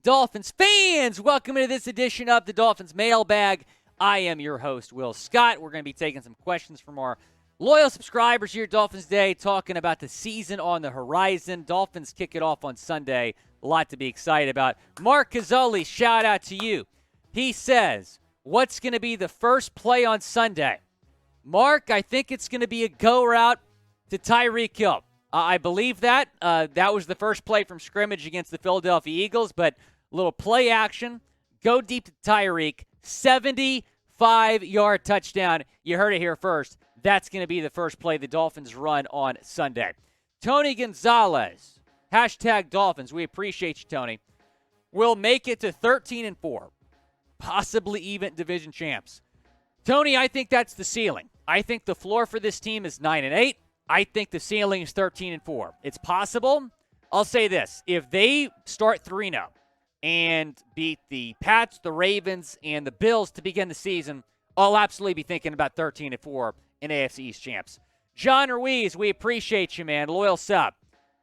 Dolphins fans, welcome to this edition of the Dolphins Mailbag. I am your host, Will Scott. We're going to be taking some questions from our loyal subscribers here at Dolphins Day, talking about the season on the horizon. Dolphins kick it off on Sunday. A lot to be excited about. Mark Cazzoli, shout out to you. He says, what's going to be the first play on Sunday? Mark, I think it's going to be a go route to Tyreek Hill. I believe that. That was the first play from scrimmage against the Philadelphia Eagles, but a little play action. Go deep to Tyreek. 75-yard touchdown. You heard it here first. That's going to be the first play the Dolphins run on Sunday. Tony Gonzalez, hashtag Dolphins. We appreciate you, Tony. We'll make it to 13-4, possibly even division champs. Tony, I think that's the ceiling. I think the floor for this team is 9-8. I think the ceiling is 13-4. It's possible. I'll say this. If they start 3-0 and beat the Pats, the Ravens, and the Bills to begin the season, I'll absolutely be thinking about 13-4 in AFC East champs. John Ruiz, we appreciate you, man. Loyal sub.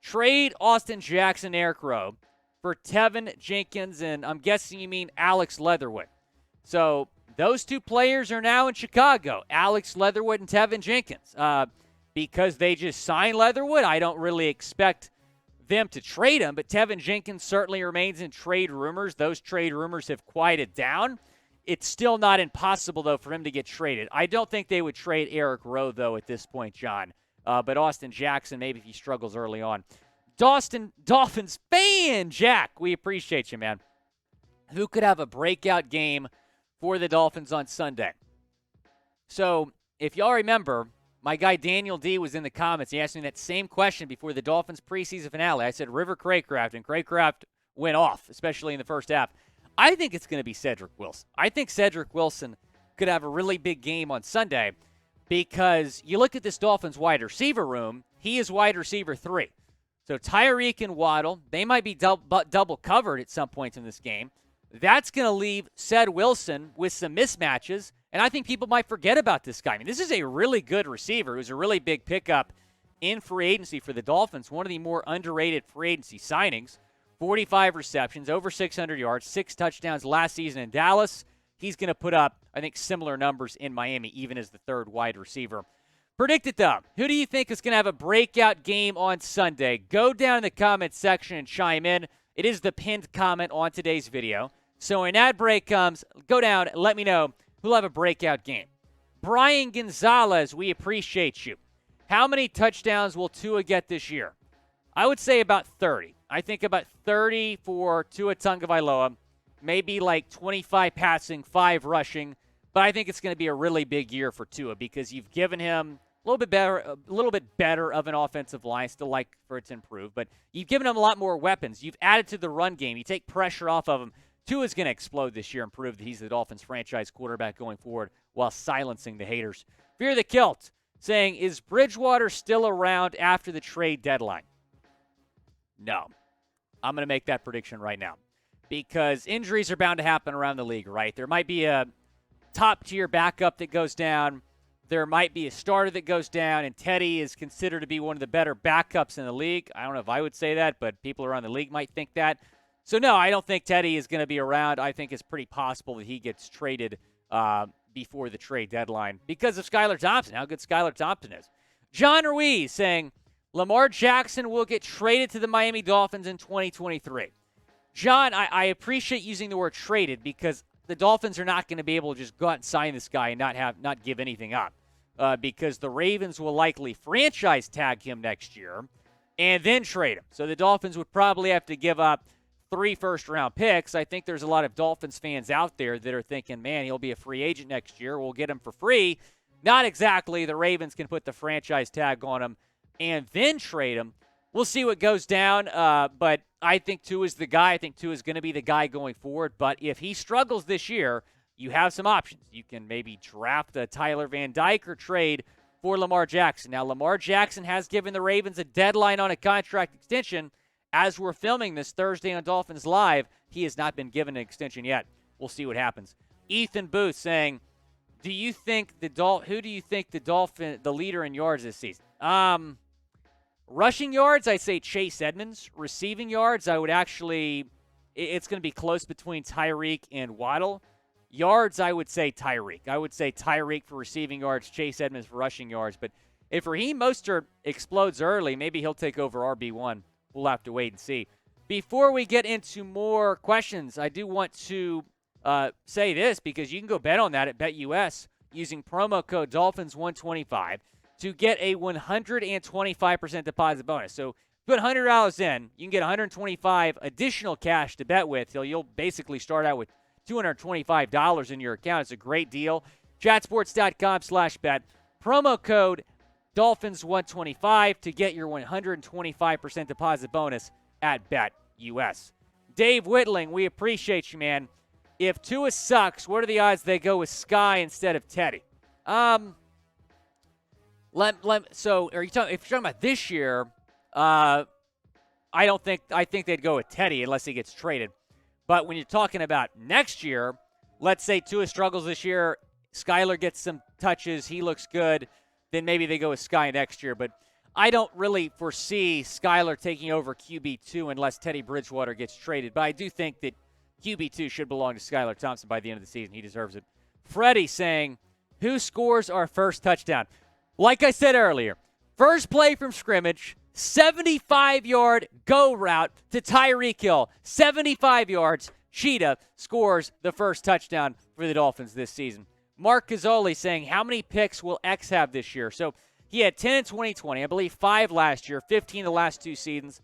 Trade Austin Jackson, Eric Rowe for Teven, Jenkins, and I'm guessing you mean Alex Leatherwood. So those two players are now in Chicago, Alex Leatherwood and Teven Jenkins. Because they just signed Leatherwood, I don't really expect them to trade him, but Teven Jenkins certainly remains in trade rumors. Those trade rumors have quieted down. It's still not impossible, though, for him to get traded. I don't think they would trade Eric Rowe, though, at this point, John. But Austin Jackson, maybe if he struggles early on. Dolphins fan, Jack, we appreciate you, man. Who could have a breakout game for the Dolphins on Sunday? So, if y'all remember, my guy Daniel D was in the comments. He asked me that same question before the Dolphins preseason finale. I said River Craycraft, and Craycraft went off, especially in the first half. I think it's going to be Cedrick Wilson. I think Cedrick Wilson could have a really big game on Sunday because you look at this Dolphins wide receiver room, he is wide receiver 3. So Tyreek and Waddle, they might be double covered at some points in this game. That's going to leave Ced Wilson with some mismatches. And I think people might forget about this guy. I mean, this is a really good receiver. It was a really big pickup in free agency for the Dolphins, one of the more underrated free agency signings. 45 receptions, over 600 yards, 6 touchdowns last season in Dallas. He's going to put up, I think, similar numbers in Miami, even as the third wide receiver. Predict it, though. Who do you think is going to have a breakout game on Sunday? Go down in the comments section and chime in. It is the pinned comment on today's video. So when ad break comes, go down and let me know who'll have a breakout game. Brian Gonzalez, we appreciate you. How many touchdowns will Tua get this year? I would say about 30. I think about 30 for Tua Tagovailoa, maybe like 25 passing, 5 rushing. But I think it's going to be a really big year for Tua because you've given him a little bit better of an offensive line. Still like for it to improve, but you've given him a lot more weapons. You've added to the run game. You take pressure off of him. Tua's going to explode this year and prove that he's the Dolphins franchise quarterback going forward while silencing the haters. Fear the Kilt saying, is Bridgewater still around after the trade deadline? No. I'm going to make that prediction right now because injuries are bound to happen around the league, right? There might be a top-tier backup that goes down. There might be a starter that goes down, and Teddy is considered to be one of the better backups in the league. I don't know if I would say that, but people around the league might think that. So, no, I don't think Teddy is going to be around. I think it's pretty possible that he gets traded before the trade deadline because of Skylar Thompson, how good Skylar Thompson is. John Ruiz saying Lamar Jackson will get traded to the Miami Dolphins in 2023. John, I appreciate using the word traded because the Dolphins are not going to be able to just go out and sign this guy and not give anything up because the Ravens will likely franchise tag him next year and then trade him. So the Dolphins would probably have to give up 3 first-round picks. I think there's a lot of Dolphins fans out there that are thinking, man, he'll be a free agent next year. We'll get him for free. Not exactly. The Ravens can put the franchise tag on him and then trade him. We'll see what goes down, but I think Tua is the guy. I think Tua is going to be the guy going forward. But if he struggles this year, you have some options. You can maybe draft a Tyler Van Dyke or trade for Lamar Jackson. Now, Lamar Jackson has given the Ravens a deadline on a contract extension. As we're filming this Thursday on Dolphins Live, he has not been given an extension yet. We'll see what happens. Ethan Booth saying, who do you think the leader in yards this season? Rushing yards, I'd say Chase Edmonds. Receiving yards, I would actually it's going to be close between Tyreek and Waddle. Yards, I would say Tyreek. I would say Tyreek for receiving yards, Chase Edmonds for rushing yards. But if Raheem Mostert explodes early, maybe he'll take over RB1. We'll have to wait and see. Before we get into more questions, I do want to say this because you can go bet on that at BetUS using promo code Dolphins125 to get a 125% deposit bonus. So put $100 in, you can get $125 additional cash to bet with. So you'll basically start out with $225 in your account. It's a great deal. Chatsports.com/bet. Promo code Dolphins125 to get your 125% deposit bonus at BetUS. Dave Whitling, we appreciate you, man. If Tua sucks, what are the odds they go with Sky instead of Teddy? So are you talking? If you're talking about this year, I think they'd go with Teddy unless he gets traded. But when you're talking about next year, let's say Tua struggles this year, Skylar gets some touches, he looks good, then maybe they go with Sky next year. But I don't really foresee Skylar taking over QB2 unless Teddy Bridgewater gets traded. But I do think that QB2 should belong to Skylar Thompson by the end of the season. He deserves it. Freddie saying, who scores our first touchdown? Like I said earlier, first play from scrimmage, 75-yard go route to Tyreek Hill. 75 yards. Cheetah scores the first touchdown for the Dolphins this season. Mark Gazzoli saying, how many picks will X have this year? So he had 10 in 2020. I believe 5 last year, 15 the last 2 seasons.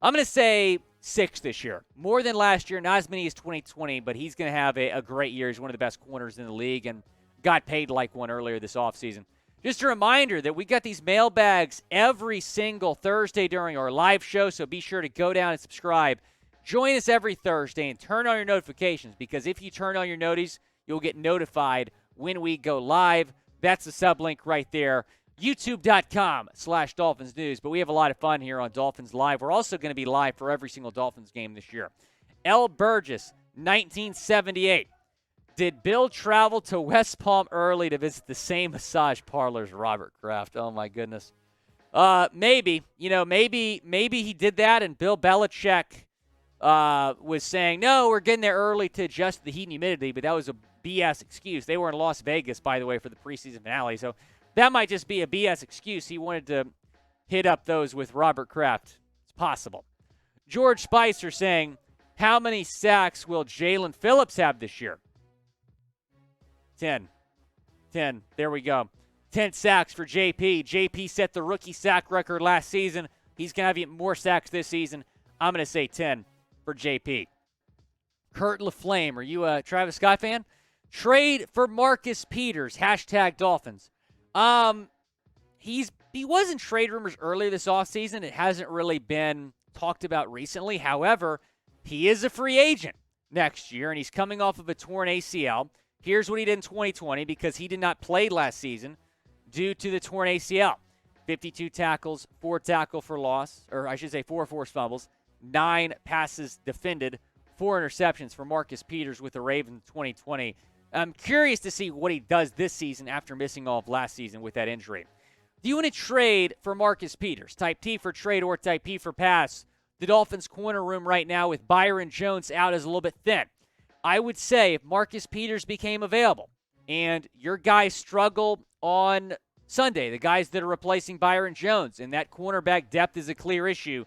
I'm going to say 6 this year. More than last year, not as many as 2020, but he's going to have a great year. He's one of the best corners in the league and got paid like one earlier this offseason. Just a reminder that we got these mailbags every single Thursday during our live show, so be sure to go down and subscribe. Join us every Thursday and turn on your notifications because if you turn on your noties, you'll get notified when we go live. That's the sublink right there, youtube.com/Dolphins News. But we have a lot of fun here on Dolphins Live. We're also going to be live for every single Dolphins game this year. L. Burgess, 1978. Did Bill travel to West Palm early to visit the same massage parlor as Robert Kraft? Oh, my goodness. Maybe. Maybe he did that, and Bill Belichick was saying, no, we're getting there early to adjust the heat and humidity, but that was a BS excuse. They were in Las Vegas, by the way, for the preseason finale, so that might just be a BS excuse. He wanted to hit up those with Robert Kraft. It's possible. George Spicer saying, how many sacks will Jaelan Phillips have this year? 10. There we go. 10 sacks for JP. JP set the rookie sack record last season. He's going to have even more sacks this season. I'm going to say 10 for JP. Kurt LaFlame, are you a Travis Scott fan? Trade for Marcus Peters. #Dolphins. He was in trade rumors earlier this offseason. It hasn't really been talked about recently. However, he is a free agent next year, and he's coming off of a torn ACL. Here's what he did in 2020 because he did not play last season due to the torn ACL. 52 tackles, 4 tackle for loss, or I should say 4 forced fumbles, 9 passes defended, 4 interceptions for Marcus Peters with the Ravens 2020. I'm curious to see what he does this season after missing all of last season with that injury. Do you want to trade for Marcus Peters? Type T for trade or type P for pass. The Dolphins corner room right now with Byron Jones out is a little bit thin. I would say if Marcus Peters became available and your guys struggle on Sunday, the guys that are replacing Byron Jones, and that cornerback depth is a clear issue,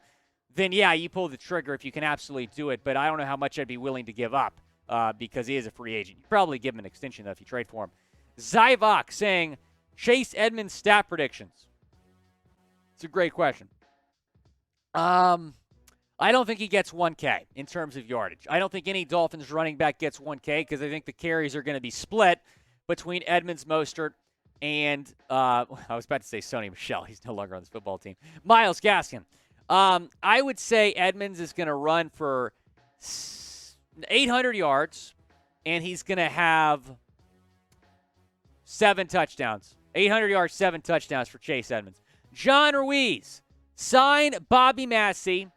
then yeah, you pull the trigger if you can absolutely do it. But I don't know how much I'd be willing to give up because he is a free agent. You probably give him an extension, though, if you trade for him. Zyvok saying, Chase Edmonds stat predictions. It's a great question. I don't think he gets 1K in terms of yardage. I don't think any Dolphins running back gets 1K because I think the carries are going to be split between Edmonds, Mostert, and I was about to say Sony Michel. He's no longer on this football team. Myles Gaskin. I would say Edmonds is going to run for 800 yards, and he's going to have 7 touchdowns. 800 yards, 7 touchdowns for Chase Edmonds. John Ruiz. Sign Bobby Massie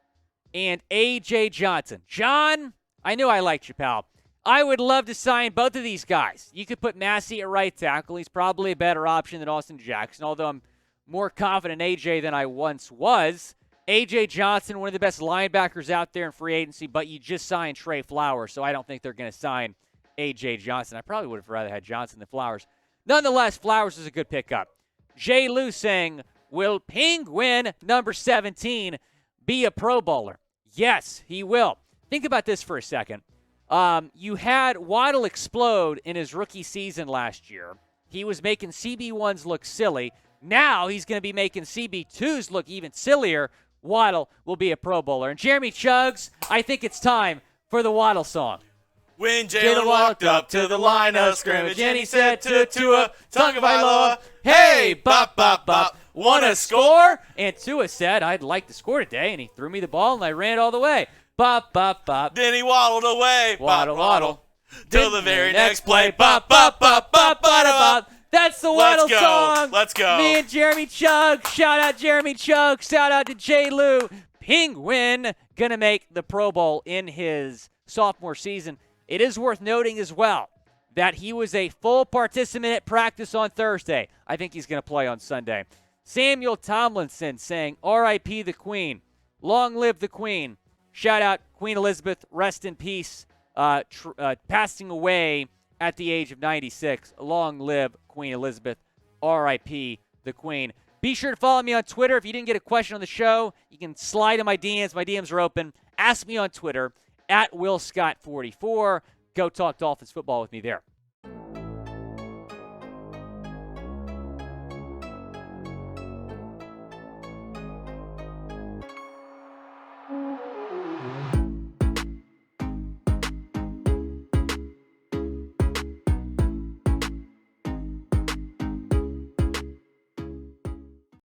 and A.J. Johnson. John, I knew I liked you, pal. I would love to sign both of these guys. You could put Massie at right tackle. He's probably a better option than Austin Jackson, although I'm more confident in A.J. than I once was. A.J. Johnson, one of the best linebackers out there in free agency, but you just signed Trey Flowers, so I don't think they're going to sign A.J. Johnson. I probably would have rather had Johnson than Flowers. Nonetheless, Flowers is a good pickup. Jay Lou saying, will Penguin number 17 be a Pro Bowler? Yes, he will. Think about this for a second. You had Waddle explode in his rookie season last year. He was making CB1s look silly. Now he's going to be making CB2s look even sillier. Waddle will be a Pro Bowler. And Jeremy Chuggs, I think it's time for the Waddle song. When Jaylen walked up to the line of scrimmage and he said to Tua Tagovailoa, hey, bop, bop, bop, wanna score? And Tua said, I'd like to score today, and he threw me the ball, and I ran all the way. Bop, bop, bop. Then he waddled away, Waddle, waddle. Till the very next play, bop, bop, bop, bop, bop, bop. That's the Waddle song. Let's go. Me and Jeremy Chugg. Shout out Jeremy Chugg. Shout out to Jay Lou. Penguin going to make the Pro Bowl in his sophomore season. It is worth noting as well that he was a full participant at practice on Thursday. I think he's going to play on Sunday. Samuel Tomlinson saying, R.I.P. the Queen. Long live the Queen. Shout out Queen Elizabeth. Rest in peace. Passing away at the age of 96. Long live Queen Elizabeth. R.I.P. the Queen. Be sure to follow me on Twitter. If you didn't get a question on the show, you can slide in my DMs. My DMs are open. Ask me on Twitter at WillScott44. Go talk Dolphins football with me there.